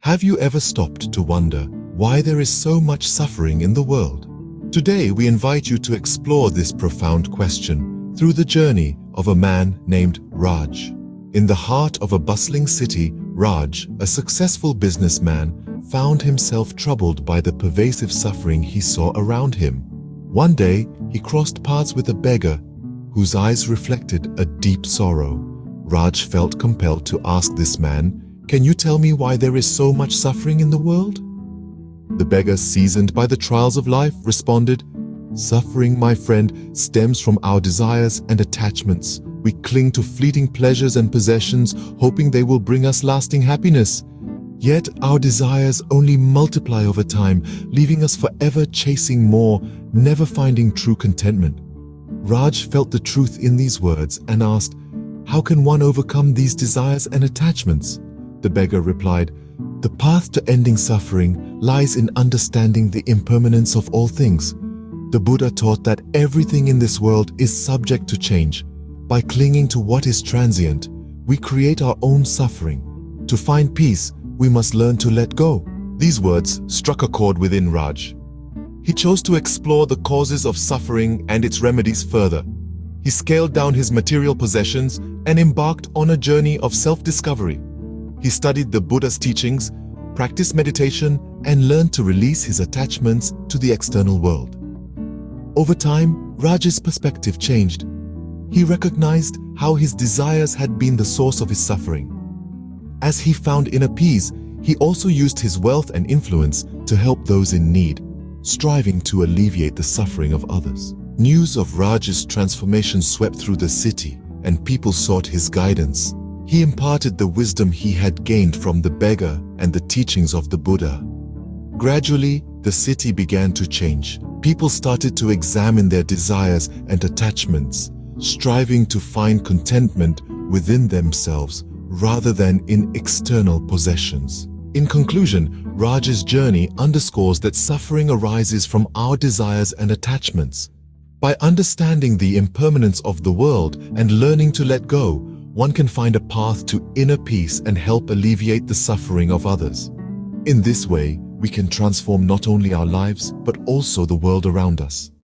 Have you ever stopped to wonder why there is so much suffering in the world? Today we invite you to explore this profound question through the journey of a man named Raj. In the heart of a bustling city, Raj, a successful businessman, found himself troubled by the pervasive suffering he saw around him. One day, he crossed paths with a beggar whose eyes reflected a deep sorrow. Raj felt compelled to ask this man, "Can you tell me why there is so much suffering in the world?" The beggar, seasoned by the trials of life, responded, "Suffering, my friend, stems from our desires and attachments. We cling to fleeting pleasures and possessions, hoping they will bring us lasting happiness. Yet our desires only multiply over time, leaving us forever chasing more, never finding true contentment." Raj felt the truth in these words and asked, "How can one overcome these desires and attachments?" The beggar replied, "The path to ending suffering lies in understanding the impermanence of all things. The Buddha taught that everything in this world is subject to change. By clinging to what is transient, we create our own suffering. To find peace, we must learn to let go." These words struck a chord within Raj. He chose to explore the causes of suffering and its remedies further. He scaled down his material possessions and embarked on a journey of self-discovery. He studied the Buddha's teachings, practiced meditation, and learned to release his attachments to the external world. Over time, Raj's perspective changed. He recognized how his desires had been the source of his suffering. As he found inner peace, he also used his wealth and influence to help those in need, striving to alleviate the suffering of others. News of Raj's transformation swept through the city, and people sought his guidance. He imparted the wisdom he had gained from the beggar and the teachings of the Buddha. Gradually, the city began to change. People started to examine their desires and attachments, striving to find contentment within themselves rather than in external possessions. In conclusion, Raj's journey underscores that suffering arises from our desires and attachments. By understanding the impermanence of the world and learning to let go, one can find a path to inner peace and help alleviate the suffering of others. In this way, we can transform not only our lives, but also the world around us.